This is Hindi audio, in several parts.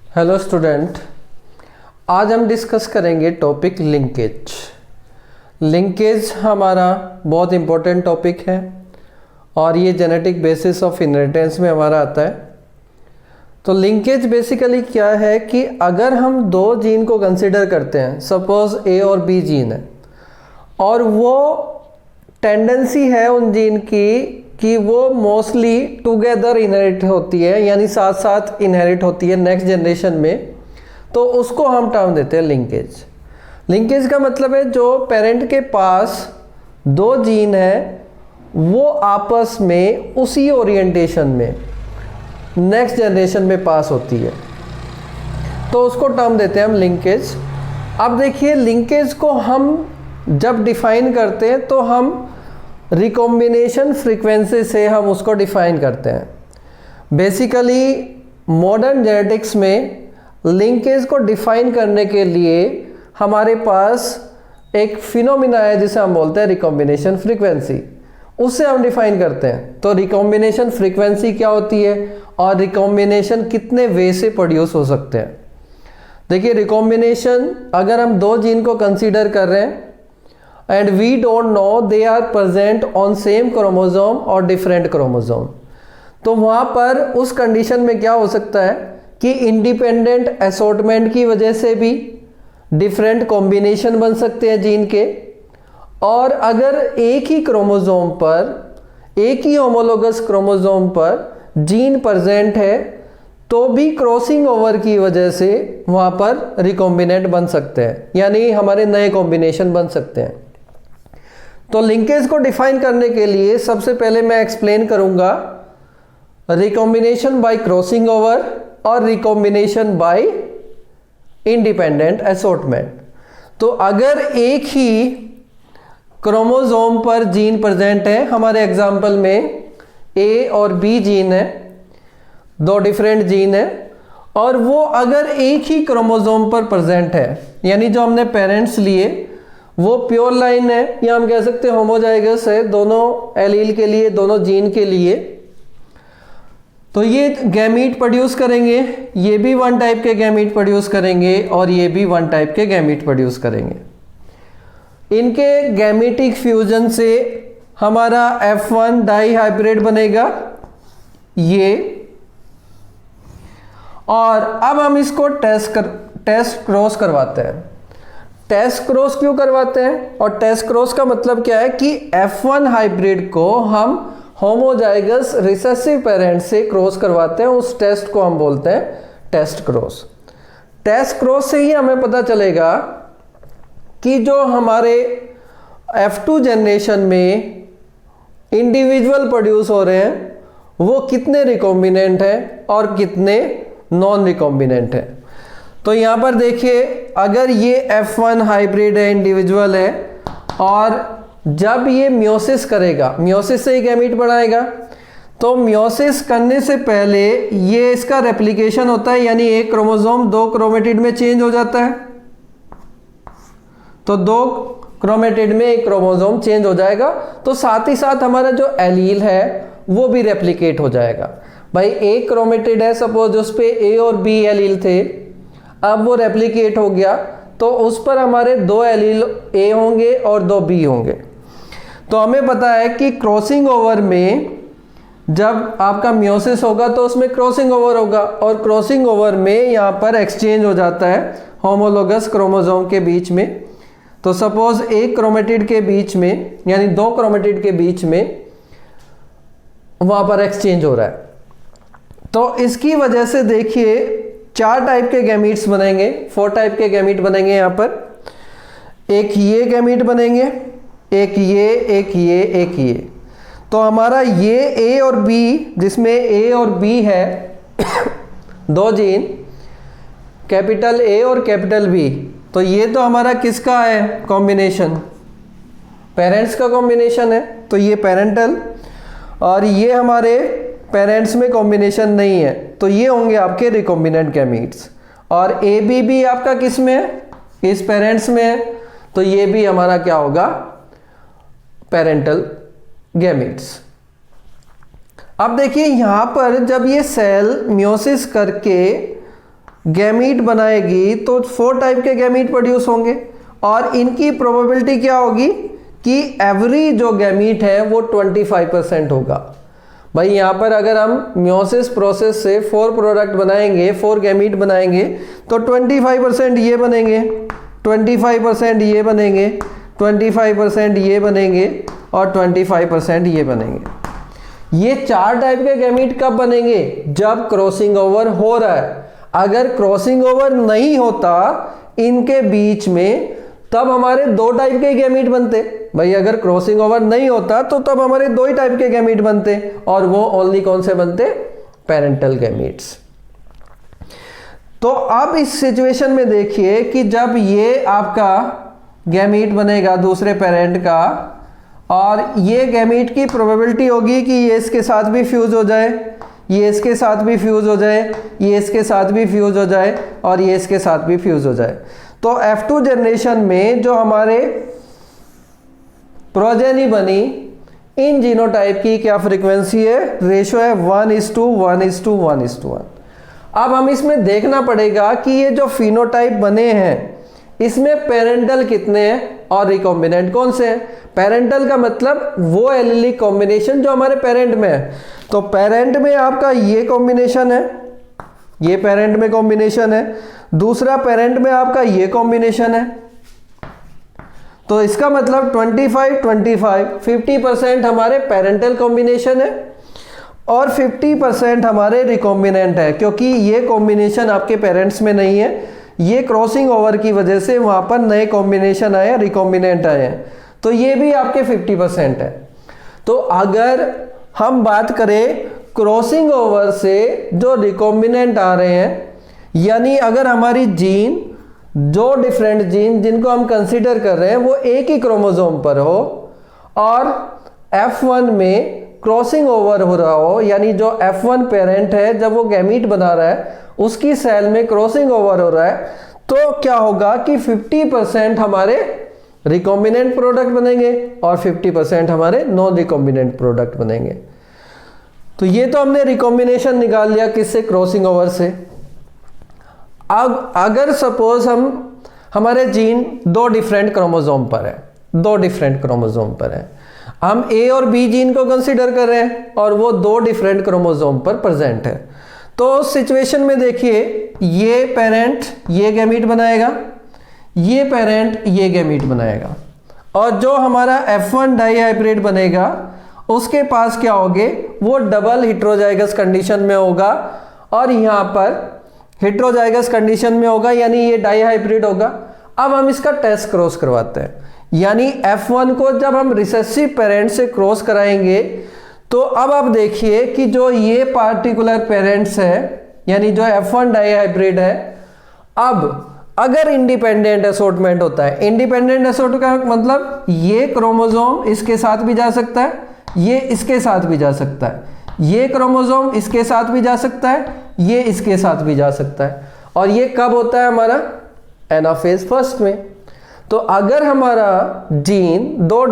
हेलो स्टूडेंट, आज हम डिस्कस करेंगे टॉपिक लिंकेज। लिंकेज हमारा बहुत इम्पोर्टेंट टॉपिक है और ये जेनेटिक बेसिस ऑफ इनहेरिटेंस में हमारा आता है। तो लिंकेज बेसिकली क्या है कि अगर हम दो जीन को कंसिडर करते हैं, सपोज ए और बी जीन है और वो टेंडेंसी है उन जीन की कि वो मोस्टली टुगेदर इनहेरिट होती है, यानी साथ साथ इनहेरिट होती है नेक्स्ट जनरेशन में, तो उसको हम टर्म देते हैं लिंकेज। लिंकेज का मतलब है जो पेरेंट के पास दो जीन है वो आपस में उसी ओरिएंटेशन में नेक्स्ट जनरेशन में पास होती है, तो उसको टर्म देते हैं हम लिंकेज। अब देखिए, लिंकेज को हम जब डिफाइन करते हैं तो हम रिकॉम्बिनेशन फ्रीक्वेंसी से हम उसको डिफाइन करते हैं। बेसिकली मॉडर्न जेनेटिक्स में लिंकेज को डिफाइन करने के लिए हमारे पास एक फिनोमिना है जिसे हम बोलते हैं रिकॉम्बिनेशन फ्रीक्वेंसी, उससे हम डिफाइन करते हैं। तो रिकॉम्बिनेशन फ्रीक्वेंसी क्या होती है और रिकॉम्बिनेशन कितने वे से प्रोड्यूस हो सकते हैं। देखिए, रिकॉम्बिनेशन अगर हम दो जीन को कंसीडर कर रहे हैं and we don't know they are present on same chromosome or different chromosome, तो वहाँ पर उस कंडीशन में क्या हो सकता है कि इंडिपेंडेंट असॉर्टमेंट की वजह से भी डिफरेंट कॉम्बिनेशन बन सकते हैं जीन के, और अगर एक ही क्रोमोसोम पर, एक ही होमोलोगस क्रोमोसोम पर जीन प्रेजेंट है तो भी क्रॉसिंग ओवर की वजह से वहाँ पर रिकॉम्बिनेंट बन सकते हैं, यानी हमारे नए कॉम्बिनेशन बन सकते हैं। तो लिंकेज को डिफाइन करने के लिए सबसे पहले मैं एक्सप्लेन करूंगा रिकॉम्बिनेशन बाय क्रॉसिंग ओवर और रिकॉम्बिनेशन बाय इंडिपेंडेंट असॉर्टमेंट। तो अगर एक ही क्रोमोसोम पर जीन प्रेजेंट है, हमारे एग्जांपल में ए और बी जीन है, दो डिफरेंट जीन है, और वो अगर एक ही क्रोमोसोम पर प्रेजेंट है, यानी जो हमने पेरेंट्स लिए वो प्योर लाइन है, या हम कह सकते हैं होमोजाइगस है दोनों एलील के लिए, दोनों जीन के लिए, तो ये गैमीट प्रोड्यूस करेंगे, ये भी वन टाइप के गैमीट प्रोड्यूस करेंगे और ये भी वन टाइप के गैमीट प्रोड्यूस करेंगे। इनके गैमीटिक फ्यूजन से हमारा F1 डाई हाइब्रिड बनेगा ये, और अब हम इसको टेस्ट क्रॉस करवाते हैं। टेस्ट क्रॉस क्यों करवाते हैं, और टेस्ट क्रॉस का मतलब क्या है कि F1 हाइब्रिड को हम होमोजाइगस रिसेसिव पेरेंट से क्रॉस करवाते हैं, उस टेस्ट को हम बोलते हैं टेस्ट क्रॉस। टेस्ट क्रॉस से ही हमें पता चलेगा कि जो हमारे F2 जनरेशन में इंडिविजुअल प्रोड्यूस हो रहे हैं वो कितने रिकॉम्बिनेंट हैं और कितने नॉन रिकॉम्बिनेंट हैं। तो यहाँ पर देखिए, अगर ये F1 हाइब्रिड है, इंडिविजुअल है, और जब ये मियोसिस करेगा, मियोसिस से ही गैमीट बनाएगा, तो मियोसिस करने से पहले ये इसका रेप्लिकेशन होता है, यानी एक क्रोमोसोम दो क्रोमेटिड में चेंज हो जाता है, तो दो क्रोमेटिड में एक क्रोमोसोम चेंज हो जाएगा, तो साथ ही साथ हमारा जो एलील है वो भी रेप्लिकेट हो जाएगा। भाई एक क्रोमेटिड है, सपोज उस पे ए और बी एलील थे, अब वो रेप्लिकेट हो गया तो उस पर हमारे दो एलील ए होंगे और दो बी होंगे। तो हमें पता है कि क्रॉसिंग ओवर में जब आपका मियोसिस होगा तो उसमें क्रॉसिंग ओवर होगा, और क्रॉसिंग ओवर में यहाँ पर एक्सचेंज हो जाता है होमोलोगस क्रोमोसोम के बीच में। तो सपोज एक क्रोमेटिड के बीच में, यानी दो क्रोमेटिड के बीच में वहाँ पर एक्सचेंज हो रहा है। तो इसकी वजह से देखिए 4 टाइप के गैमीट्स बनेंगे, 4 टाइप के गैमीट बनेंगे यहाँ पर। एक ये गैमीट बनेंगे, एक ये, एक ये, एक ये। तो हमारा ये ए और बी, जिसमें ए और बी है दो जीन, कैपिटल ए और कैपिटल बी, तो ये तो हमारा किसका है कॉम्बिनेशन, पेरेंट्स का कॉम्बिनेशन है, तो ये पेरेंटल, और ये हमारे पेरेंट्स में कॉम्बिनेशन नहीं है, तो ये होंगे आपके रिकॉम्बिनेंट गैमीट्स। और ए बी भी आपका किस में है, इस पेरेंट्स में है, तो ये भी हमारा क्या होगा, पेरेंटल गैमीट्स। अब देखिए यहाँ पर जब ये सेल मियोसिस करके गैमीट बनाएगी तो 4 टाइप के गैमीट प्रोड्यूस होंगे, और इनकी प्रोबेबिलिटी क्या होगी कि एवरी जो गैमीट है वो 25% होगा। भाई यहाँ पर अगर हम मियोसिस प्रोसेस से 4 प्रोडक्ट बनाएंगे, 4 गैमीट बनाएंगे, तो 25% ये बनेंगे, 25% ये बनेंगे, 25% ये बनेंगे और 25% ये बनेंगे। ये 4 टाइप के गैमीट कब बनेंगे? जब क्रॉसिंग ओवर हो रहा है। अगर क्रॉसिंग ओवर नहीं होता इनके बीच में, तब हमारे 2 टाइप के गैमीट बनते। भाई अगर क्रॉसिंग ओवर नहीं होता तो तब हमारे 2 ही टाइप के गैमीट बनते, और वो ओनली कौन से बनते? Parental gametes. तो अब इस सिचुएशन में देखिए कि जब ये आपका गैमीट बनेगा दूसरे पेरेंट का, और ये गैमीट की प्रोबेबिलिटी होगी कि ये इसके साथ भी फ्यूज हो जाए, ये इसके साथ भी फ्यूज हो जाए, ये इसके साथ भी फ्यूज हो जाए, और ये इसके साथ भी फ्यूज हो जाए। तो F2 जनरेशन में जो हमारे प्रोजेनी बनी, इन जीनोटाइप की क्या फ्रीक्वेंसी है? रेशो है 1:1:1:1:1। अब हम इसमें देखना पड़ेगा कि ये जो फिनोटाइप बने हैं इसमें पेरेंटल कितने हैं और रिकॉम्बिनेंट कौन से हैं। पेरेंटल का मतलब वो एलिलिक कॉम्बिनेशन जो हमारे पेरेंट में है। तो पेरेंट में आपका ये कॉम्बिनेशन है, ये पेरेंट में कॉम्बिनेशन है, दूसरा पेरेंट में आपका ये कॉम्बिनेशन है। तो इसका मतलब 25-25 50% हमारे पेरेंटल कॉम्बिनेशन है और 50% हमारे रिकॉम्बिनेंट है, क्योंकि ये कॉम्बिनेशन आपके पेरेंट्स में नहीं है, ये क्रॉसिंग ओवर की वजह से वहां पर नए कॉम्बिनेशन आए, रिकॉम्बिनेंट आए हैं, तो ये भी आपके 50% है। तो अगर हम बात करें क्रॉसिंग ओवर से जो रिकॉम्बिनेंट आ रहे हैं, यानी अगर हमारी जीन, जो डिफरेंट जीन जिनको हम कंसीडर कर रहे हैं वो एक ही क्रोमोसोम पर हो और F1 में क्रॉसिंग ओवर हो रहा हो, यानी जो F1 पेरेंट है जब वो गैमीट बना रहा है उसकी सेल में क्रॉसिंग ओवर हो रहा है, तो क्या होगा कि 50% हमारे रिकॉम्बिनेंट प्रोडक्ट बनेंगे और 50% हमारे नॉन रिकॉम्बिनेंट प्रोडक्ट बनेंगे। तो ये तो हमने रिकॉम्बिनेशन निकाल लिया किससे? क्रॉसिंग ओवर से। अब अगर सपोज हमारे जीन 2 डिफरेंट क्रोमोसोम पर है, 2 डिफरेंट क्रोमोसोम पर है, हम ए और बी जीन को कंसीडर कर रहे हैं और वो 2 डिफरेंट क्रोमोसोम पर प्रेजेंट है, तो उस सिचुएशन में देखिए ये पेरेंट ये गैमीट बनाएगा, ये पेरेंट ये गैमीट बनाएगा, और जो हमारा F1 डाइहाइब्रिड बनेगा उसके पास क्या होगे? वो डबल हेटेरोजाइगस कंडीशन में होगा और यहाँ पर हेटेरोजाइगस कंडीशन में होगा, यानी ये डाइहाइब्रिड होगा। अब हम इसका टेस्ट क्रॉस करवाते हैं, यानी F1 को जब हम रिसेसिव पेरेंट से क्रॉस कराएंगे तो अब आप देखिए कि जो ये पार्टिकुलर पेरेंट्स है, यानी जो F1 डाइहाइब्रिड है, अब अगर इंडिपेंडेंट असॉर्टमेंट होता है, इंडिपेंडेंट असॉर्टमेंट का मतलब ये क्रोमोसोम इसके साथ भी जा सकता है, ये इसके साथ भी जा सकता है, ये क्रोमोसोम इसके साथ भी जा सकता है, ये इसके साथ भी जा सकता है, और ये कब होता है हमारा? एनाफेज फर्स्ट में। तो अगर हमारा जीन 2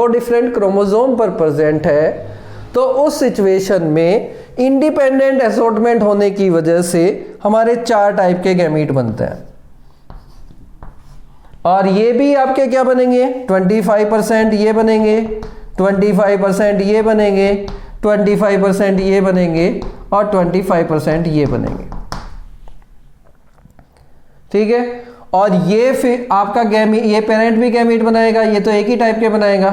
डिफरेंट क्रोमोसोम पर प्रेजेंट है, तो उस सिचुएशन में इंडिपेंडेंट असॉर्टमेंट होने की वजह से हमारे 4 टाइप के गैमीट बनते हैं, और ये भी आपके क्या बनेंगे? 25% ये बनेंगे, 25% ये बनेंगे, 25% ये बनेंगे और 25% ये बनेंगे। ठीक है, और ये फिर आपका गैमीट, ये पेरेंट भी गैमीट बनाएगा, ये तो एक ही टाइप के बनाएगा,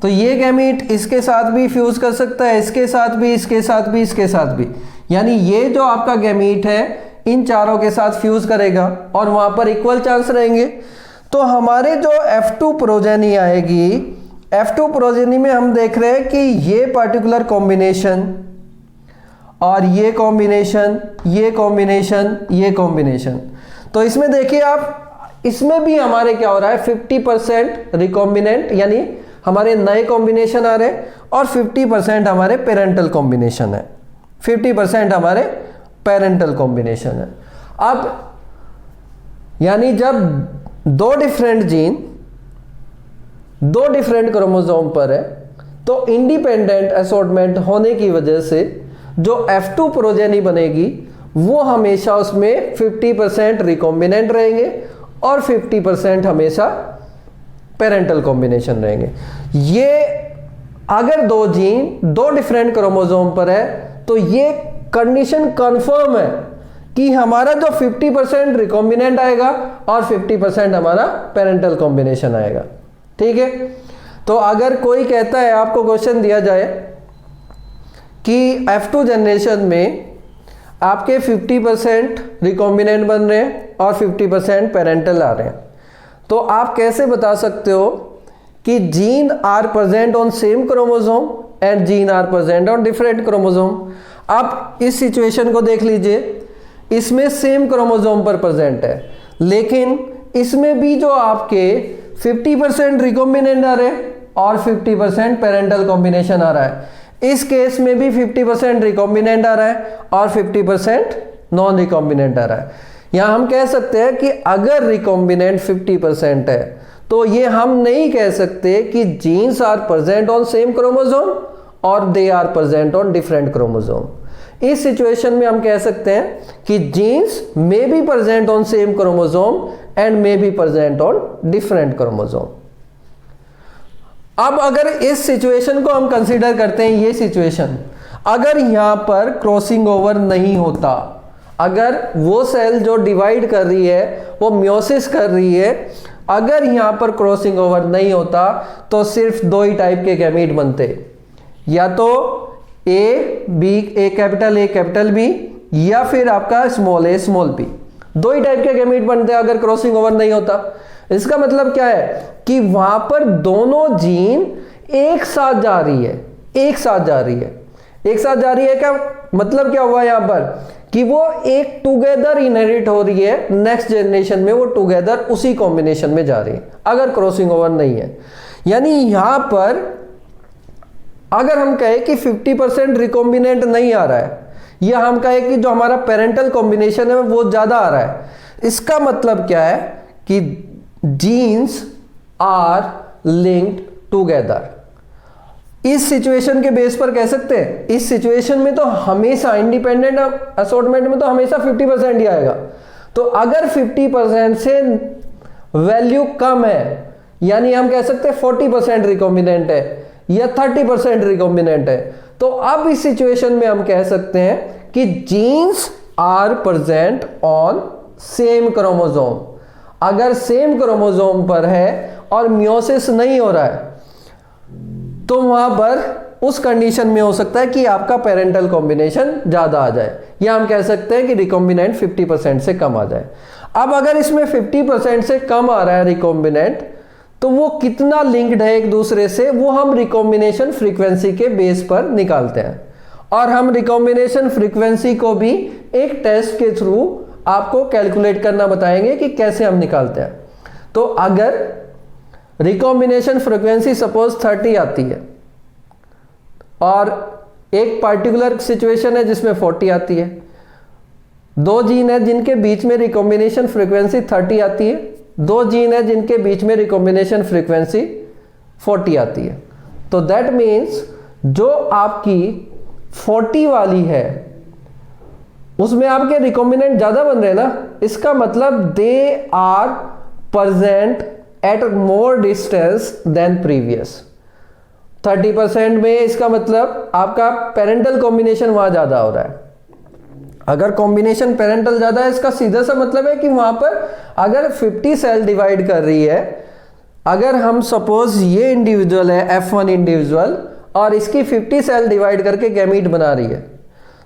तो ये गैमीट इसके साथ भी फ्यूज कर सकता है, इसके साथ भी, इसके साथ भी, इसके साथ भी, यानी ये जो आपका गैमीट है इन चारों के साथ फ्यूज करेगा और वहां पर इक्वल चांस रहेंगे। तो हमारे जो F2 प्रोजेनी आएगी, F2 प्रोजेनी में हम देख रहे हैं कि ये पर्टिकुलर कॉम्बिनेशन और ये कॉम्बिनेशन, ये कॉम्बिनेशन, ये कॉम्बिनेशन, तो इसमें देखिए आप, इसमें भी हमारे क्या हो रहा है? 50% रिकॉम्बिनेंट, यानी हमारे नए कॉम्बिनेशन आ रहे हैं, और 50% हमारे पेरेंटल कॉम्बिनेशन है, 50% हमारे पेरेंटल कॉम्बिनेशन है। अब यानी जब 2 डिफरेंट जीन 2 डिफरेंट क्रोमोसोम पर है, तो इंडिपेंडेंट असॉर्टमेंट होने की वजह से जो F2 प्रोजेनी बनेगी वो हमेशा उसमें 50% रिकॉम्बिनेंट रहेंगे और 50% हमेशा पेरेंटल कॉम्बिनेशन रहेंगे। ये अगर दो जीन दो डिफरेंट क्रोमोसोम पर है तो ये कंडीशन कंफर्म है कि हमारा जो 50% रिकॉम्बिनेंट आएगा और 50% हमारा पेरेंटल कॉम्बिनेशन आएगा। ठीक है, तो अगर कोई कहता है, आपको क्वेश्चन दिया जाए कि F2 जनरेशन में आपके 50% रिकॉम्बिनेंट बन रहे हैं और 50% पेरेंटल आ रहे हैं, तो आप कैसे बता सकते हो कि gene are present on same chromosome and gene are present on different chromosome. आप इस सिचुएशन को देख लीजिए, इसमें सेम क्रोमोसोम पर प्रेजेंट है, लेकिन इसमें भी जो आपके 50% रिकॉम्बिनेंट आ रहे हैं और 50% पेरेंटल कॉम्बिनेशन आ रहा है। इस केस में भी 50% रिकॉम्बिनेंट आ रहा है और 50% नॉन रिकॉम्बिनेंट आ रहा है। यहां हम कह सकते हैं कि अगर रिकॉम्बिनेंट 50% है तो ये हम नहीं कह सकते कि genes are present on same chromosome और they are present on different chromosome. इस सिचुएशन में हम कह सकते हैं कि genes may be present on same chromosome and may be present on different chromosome. अब अगर इस सिचुएशन को हम कंसीडर करते हैं, ये सिचुएशन अगर यहां पर क्रॉसिंग ओवर नहीं होता, अगर वो सेल जो डिवाइड कर रही है वो मियोसिस कर रही है, अगर यहां पर क्रॉसिंग ओवर नहीं होता तो सिर्फ दो ही टाइप के गैमीट बनते, या तो ए कैपिटल बी या फिर आपका स्मॉल ए स्मॉल बी। दो ही टाइप के गैमीट बनते हैं अगर क्रॉसिंग ओवर नहीं होता। इसका मतलब क्या है कि वहां पर दोनों जीन एक साथ जा रही है, एक साथ जा रही है। क्या मतलब क्या हुआ यहां पर कि वो एक टुगेदर इनहेरिट हो रही है, नेक्स्ट जनरेशन में वो टुगेदर उसी कॉम्बिनेशन में जा रही है अगर क्रॉसिंग ओवर नहीं है। यानी यहां पर अगर हम कहें कि 50% रिकॉम्बिनेंट नहीं आ रहा है, या हम कहें कि जो हमारा पेरेंटल कॉम्बिनेशन है वो ज्यादा आ रहा है, इसका मतलब क्या है कि जीन्स आर लिंक्ड टुगेदर। इस सिचुएशन के बेस पर कह सकते हैं, इस सिचुएशन में तो हमेशा इंडिपेंडेंट असॉर्टमेंट में तो हमेशा 50% ही आएगा। तो अगर 50% से वैल्यू कम है, यानी हम कह सकते हैं 40% रिकॉम्बिनेंट है या 30% रिकॉम्बिनेंट है, तो अब इस सिचुएशन में हम कह सकते हैं कि genes are present on same chromosome. अगर सेम क्रोमोसोम पर है और मियोसिस नहीं हो रहा है तो वहां पर उस कंडीशन में हो सकता है कि आपका पेरेंटल कॉम्बिनेशन ज्यादा आ जाए, या हम कह सकते हैं कि रिकॉम्बिनेंट 50% से कम आ जाए। अब अगर इसमें 50% से कम आ रहा है रिकॉम्बिनेंट, तो वो कितना लिंक्ड है एक दूसरे से, वो हम रिकॉम्बिनेशन फ्रीक्वेंसी के बेस पर निकालते हैं। और हम रिकॉम्बिनेशन फ्रीक्वेंसी को भी एक टेस्ट के थ्रू आपको कैलकुलेट करना बताएंगे कि कैसे हम निकालते हैं। तो अगर रिकॉम्बिनेशन फ्रीक्वेंसी सपोज 30 आती है और एक पार्टिकुलर सिचुएशन है जिसमें 40 आती है, दो जीन है जिनके बीच में रिकॉम्बिनेशन फ्रीक्वेंसी 30 आती है, दो जीन है जिनके बीच में रिकॉम्बिनेशन फ्रीक्वेंसी 40 आती है, तो दैट मीन्स जो आपकी 40 वाली है उसमें आपके रिकॉम्बिनेंट ज्यादा बन रहे हैं ना। इसका मतलब they are present at more distance than previous. 30% में इसका मतलब आपका पेरेंटल कॉम्बिनेशन वहां ज्यादा हो रहा है। अगर कॉम्बिनेशन पेरेंटल ज्यादा है, इसका सीधा सा मतलब है कि वहां पर अगर 50 सेल डिवाइड कर रही है, अगर हम सपोज ये इंडिविजुअल है F1 इंडिविजुअल और इसकी 50 सेल डिवाइड करके गैमीट बना रही है,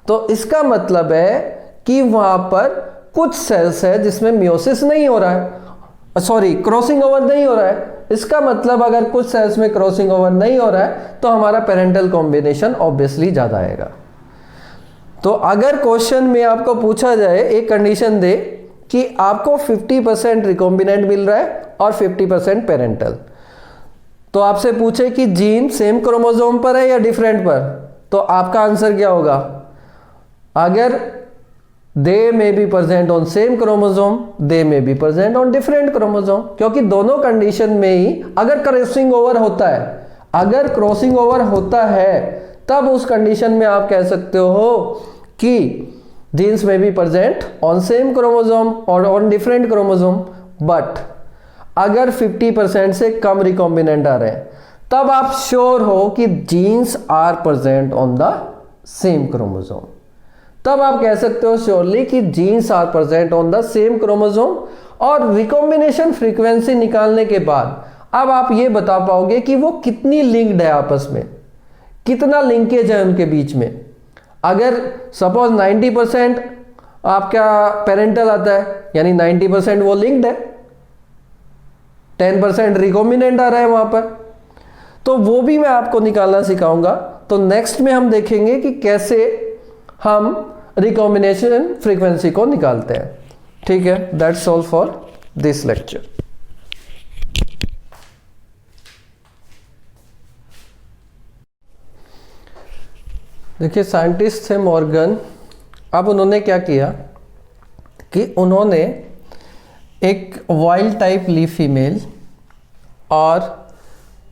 तो इसका मतलब है कि वहां पर कुछ सेल्स है जिसमें मियोसिस नहीं हो रहा है, सॉरी क्रॉसिंग ओवर नहीं हो रहा है। इसका मतलब अगर कुछ सेल्स में क्रॉसिंग ओवर नहीं हो रहा है तो हमारा पेरेंटल कॉम्बिनेशन ऑब्वियसली ज्यादा आएगा। तो अगर क्वेश्चन में आपको पूछा जाए, एक कंडीशन दे कि आपको 50% रिकॉम्बिनेंट मिल रहा है और 50% पेरेंटल, तो आपसे पूछे कि जीन सेम क्रोमोसोम पर है या डिफरेंट पर, तो आपका आंसर क्या होगा? अगर they may be present on same chromosome, they may be present on different chromosome, क्योंकि दोनों कंडीशन में ही अगर क्रॉसिंग ओवर होता है, अगर क्रॉसिंग ओवर होता है तब उस कंडीशन में आप कह सकते हो कि जीन्स में B present on same chromosome और ऑन डिफरेंट क्रोमोसोम, बट अगर 50% से कम रिकॉम्बिनेंट आ रहे हैं तब आप श्योर हो कि genes are present on the same chromosome. तब आप कह सकते हो श्योरली कि genes are present on the same chromosome. और रिकॉम्बिनेशन फ्रीक्वेंसी निकालने के बाद अब आप ये बता पाओगे कि वो कितनी लिंक्ड है आपस में, कितना लिंकेज है उनके बीच में। अगर सपोज 90% आपका पेरेंटल आता है यानी 90% वो लिंक्ड है, 10% रिकॉम्बिनेंट आ रहा है वहां पर, तो वो भी मैं आपको निकालना सिखाऊंगा। तो नेक्स्ट में हम देखेंगे कि कैसे हम रिकॉम्बिनेशन फ्रीक्वेंसी को निकालते हैं। ठीक है, that's all for this lecture. देखिए साइंटिस्ट थे मॉर्गन। अब उन्होंने क्या किया कि उन्होंने एक वाइल्ड टाइप ली फीमेल और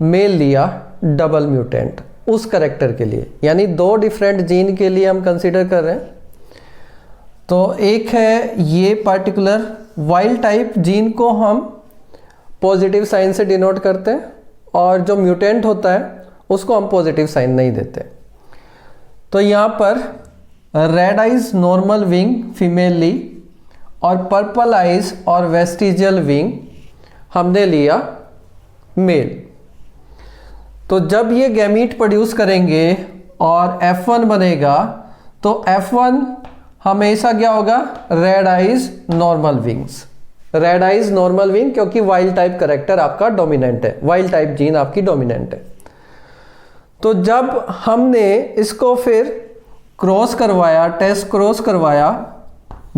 मेल लिया डबल म्यूटेंट उस करेक्टर के लिए, यानी दो डिफरेंट जीन के लिए हम कंसीडर कर रहे हैं। तो एक है ये पार्टिकुलर वाइल्ड टाइप जीन को हम पॉजिटिव साइन से डिनोट करते हैं और जो म्यूटेंट होता है उसको हम पॉजिटिव साइन नहीं देते। तो यहाँ पर red eyes normal wing female ली और पर्पल आइज और वेस्टिजियल विंग हमने लिया मेल। तो जब ये गैमीट प्रोड्यूस करेंगे और F1 बनेगा तो F1 हमेशा क्या होगा, red eyes normal wings, red eyes normal wing, क्योंकि वाइल्ड टाइप करेक्टर आपका डोमिनेंट है, वाइल्ड टाइप जीन आपकी डोमिनेंट है। तो जब हमने इसको फिर क्रॉस करवाया, टेस्ट क्रॉस करवाया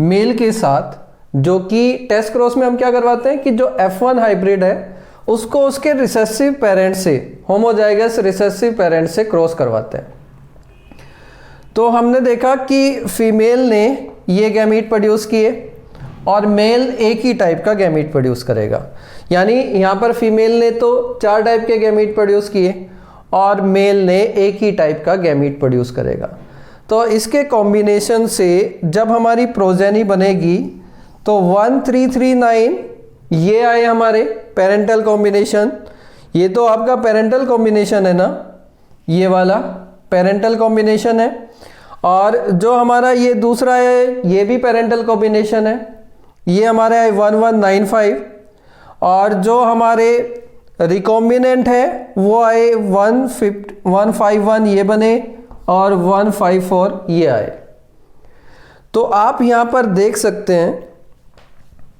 मेल के साथ, जो कि टेस्ट क्रॉस में हम क्या करवाते हैं कि जो F1 हाइब्रिड है उसको उसके रिसेसिव पेरेंट से, होमोजाइगस रिसेसिव पेरेंट से क्रॉस करवाते हैं। तो हमने देखा कि फीमेल ने ये गैमीट प्रोड्यूस किए और मेल एक ही टाइप का गैमीट प्रोड्यूस करेगा। यानी यहाँ पर फीमेल ने तो 4 टाइप के गैमीट प्रोड्यूस किए और मेल ने एक ही टाइप का गैमीट प्रोड्यूस करेगा। तो इसके कॉम्बिनेशन से जब हमारी प्रोजेनी बनेगी तो 1339 ये आए हमारे पेरेंटल कॉम्बिनेशन। ये तो आपका पेरेंटल कॉम्बिनेशन है ना, ये वाला पेरेंटल कॉम्बिनेशन है। और जो हमारा ये दूसरा है ये भी पेरेंटल कॉम्बिनेशन है, ये हमारा है 1195। और जो हमारे रिकॉम्बिनेंट है वो आए 151 ये बने और 154 ये आए। तो आप यहाँ पर देख सकते हैं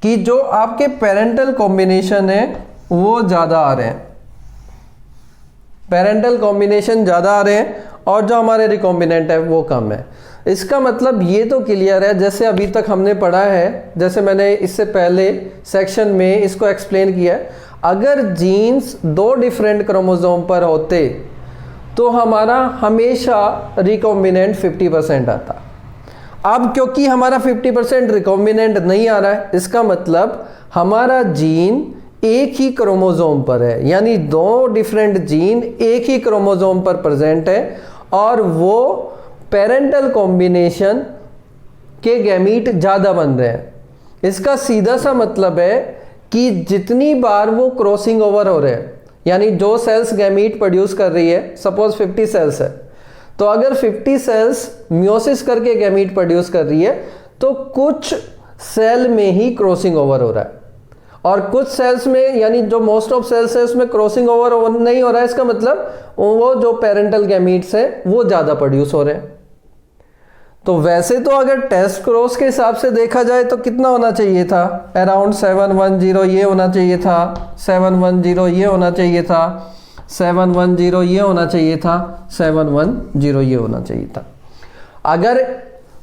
कि जो आपके पेरेंटल कॉम्बिनेशन है वो ज़्यादा आ रहे हैं, पेरेंटल कॉम्बिनेशन ज़्यादा आ रहे हैं और जो हमारे रिकॉम्बिनेंट है वो कम है। इसका मतलब ये तो क्लियर है, जैसे अभी तक हमने पढ़ा है, जैसे मैंने इससे पहले सेक्शन में इसको एक्सप्लेन किया है, अगर जीन्स 2 डिफरेंट क्रोमोसोम पर होते तो हमारा हमेशा रिकॉम्बिनेंट 50% आता। अब क्योंकि हमारा 50% रिकॉम्बिनेंट नहीं आ रहा है, इसका मतलब हमारा जीन एक ही क्रोमोसोम पर है, यानी 2 डिफरेंट जीन एक ही क्रोमोसोम पर प्रेजेंट है और वो पेरेंटल कॉम्बिनेशन के गैमीट ज़्यादा बन रहे हैं। इसका सीधा सा मतलब है कि जितनी बार वो क्रॉसिंग ओवर हो रहे हैं, यानी जो सेल्स गैमीट प्रोड्यूस कर रही है, सपोज 50 सेल्स है, तो अगर 50 सेल्स मियोसिस करके गैमीट प्रोड्यूस कर रही है तो कुछ सेल में ही क्रॉसिंग ओवर हो रहा है और कुछ सेल्स में, यानी जो मोस्ट ऑफ सेल्स है उसमें क्रॉसिंग ओवर नहीं हो रहा है। इसका मतलब वो जो पेरेंटल गैमीट्स है वो ज़्यादा प्रोड्यूस हो रहे हैं। तो वैसे तो अगर टेस्ट क्रॉस के हिसाब से देखा जाए तो कितना होना चाहिए था, अराउंड 710 ये होना चाहिए था, 710 ये होना चाहिए था, 710 ये होना चाहिए था, 710 ये होना चाहिए था। अगर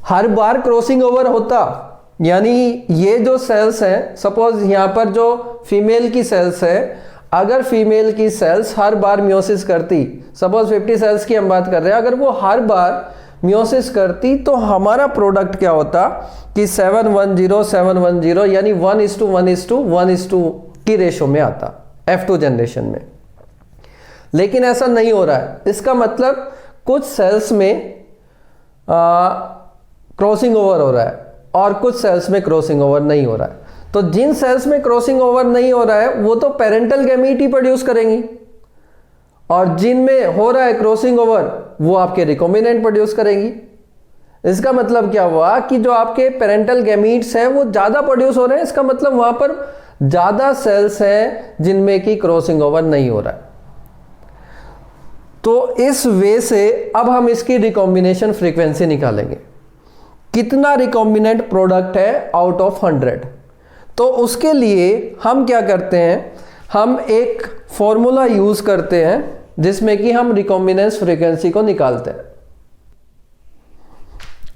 हर बार क्रॉसिंग ओवर होता, यानी ये जो सेल्स हैं, सपोज यहाँ पर जो फीमेल की सेल्स है, अगर फीमेल की सेल्स हर बार मियोसिस करती, सपोज 50 सेल्स की हम बात कर रहे हैं, अगर वो हर बार मियोसिस करती तो हमारा प्रोडक्ट क्या होता कि 710 यानी 1:1:1:1 की रेशो में आता F2 जनरेशन में। लेकिन ऐसा नहीं हो रहा है। इसका मतलब कुछ सेल्स में क्रॉसिंग ओवर हो रहा है और कुछ सेल्स में क्रॉसिंग ओवर नहीं हो रहा है। तो जिन सेल्स में क्रॉसिंग ओवर नहीं हो रहा है वो तो पेरेंटल गैमीट ही प्रोड्यूस करेंगी, और जिनमें हो रहा है क्रॉसिंग ओवर वो आपके रिकॉम्बिनेंट प्रोड्यूस करेंगी। इसका मतलब क्या हुआ कि जो आपके पेरेंटल गैमीट्स हैं वो ज़्यादा प्रोड्यूस हो रहे हैं, इसका मतलब वहाँ पर ज़्यादा सेल्स हैं जिनमें कि क्रॉसिंग ओवर नहीं हो रहा है। तो इस वे से अब हम इसकी रिकॉम्बिनेशन फ्रीक्वेंसी निकालेंगे, कितना रिकॉम्बिनेंट प्रोडक्ट है आउट ऑफ 100। तो उसके लिए हम क्या करते हैं, हम एक फॉर्मूला यूज करते हैं जिसमें कि हम रिकॉम्बिनेंस फ्रीक्वेंसी को निकालते हैं।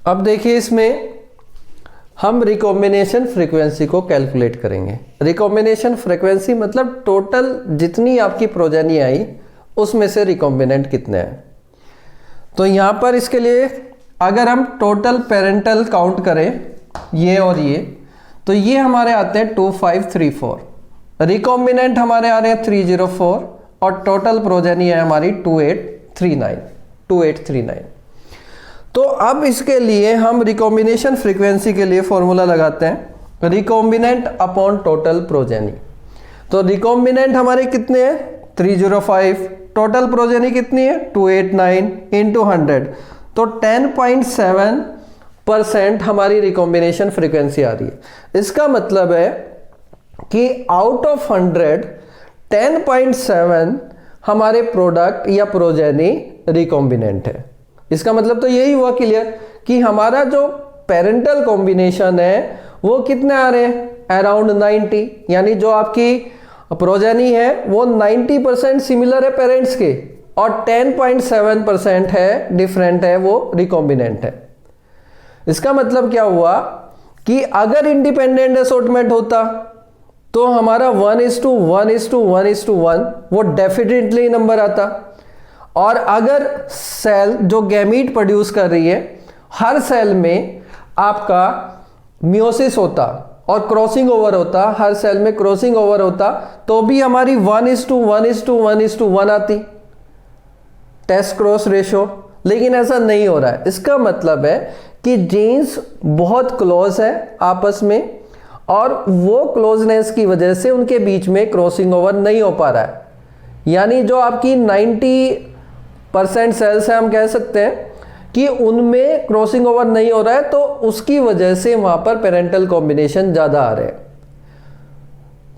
अब देखिए इसमें हम रिकॉम्बिनेशन फ्रीक्वेंसी को कैलकुलेट करेंगे। रिकॉम्बिनेशन फ्रीक्वेंसी मतलब टोटल जितनी आपकी प्रोजेनी आई उसमें से रिकॉम्बिनेंट कितने हैं। तो यहां पर इसके लिए अगर हम टोटल पेरेंटल काउंट करें ये और ये, तो ये हमारे आते हैं 2534, रिकॉम्बिनेंट हमारे आ रहे हैं 304 और टोटल प्रोजेनी है हमारी 2839। तो अब इसके लिए हम रिकॉम्बिनेशन फ्रीक्वेंसी के लिए फॉर्मूला लगाते हैं रिकॉम्बिनेंट अपॉन टोटल प्रोजेनी। तो रिकॉम्बिनेंट हमारे कितने हैं 305, टोटल प्रोजेनी कितनी है 289 इंटू 100, तो 10.7% हमारी रिकॉम्बिनेशन फ्रीक्वेंसी आ रही है। इसका मतलब है कि आउट ऑफ 100 10.7 हमारे प्रोडक्ट या प्रोजेनी रिकॉम्बिनेंट है। इसका मतलब तो यही हुआ क्लियर कि हमारा जो पेरेंटल कॉम्बिनेशन है वो कितने आ रहे हैं अराउंड 90, यानी जो आपकी प्रोजेनी है वो 90% सिमिलर है पेरेंट्स के और 10.7% है डिफरेंट है, वो रिकॉम्बिनेंट है। इसका मतलब क्या हुआ कि अगर इंडिपेंडेंट असॉर्टमेंट होता तो हमारा 1:1:1:1 वो डेफिनेटली नंबर आता, और अगर सेल जो गैमीट प्रोड्यूस कर रही है हर सेल में आपका मियोसिस होता और क्रॉसिंग ओवर होता, हर सेल में क्रॉसिंग ओवर होता, तो भी हमारी 1:1:1:1 आती टेस्ट क्रॉस रेशो। लेकिन ऐसा नहीं हो रहा है। इसका मतलब है कि जीन्स बहुत क्लोज है आपस में और वो क्लोजनेस की वजह से उनके बीच में क्रॉसिंग ओवर नहीं हो पा रहा है। यानी जो आपकी 90% सेल्स है हम कह सकते हैं कि उनमें क्रॉसिंग ओवर नहीं हो रहा है, तो उसकी वजह से वहां पर पेरेंटल कॉम्बिनेशन ज़्यादा आ रहे हैं।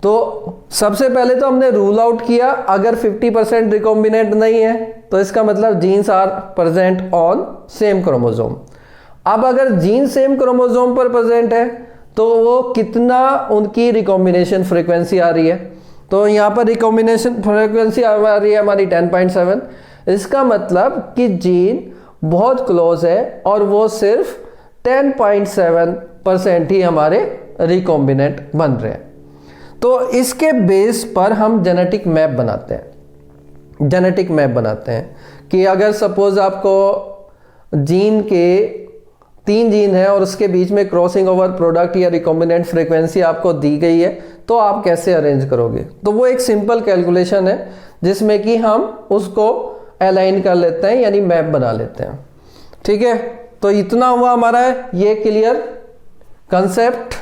तो सबसे पहले तो हमने रूल आउट किया अगर 50% रिकॉम्बिनेंट नहीं है तो इसका मतलब genes are present on same chromosome. अब अगर जीन सेम क्रोमोसोम पर प्रेजेंट है तो वो कितना उनकी रिकॉम्बिनेशन फ्रीक्वेंसी आ रही है, तो यहाँ पर रिकॉम्बिनेशन फ्रीक्वेंसी आ रही है हमारी 10.7। इसका मतलब कि जीन बहुत क्लोज है और वो सिर्फ 10.7% ही हमारे रिकॉम्बिनेंट बन रहे हैं। तो इसके बेस पर हम जेनेटिक मैप बनाते हैं कि अगर सपोज आपको जीन के 3 जीन है और उसके बीच में क्रॉसिंग ओवर प्रोडक्ट या रिकॉम्बिनेंट फ्रीक्वेंसी आपको दी गई है तो आप कैसे अरेंज करोगे। तो वो एक सिंपल कैलकुलेशन है जिसमें कि हम उसको अलाइन कर लेते हैं, यानी मैप बना लेते हैं। ठीक है, तो इतना हुआ हमारा ये क्लियर कंसेप्ट।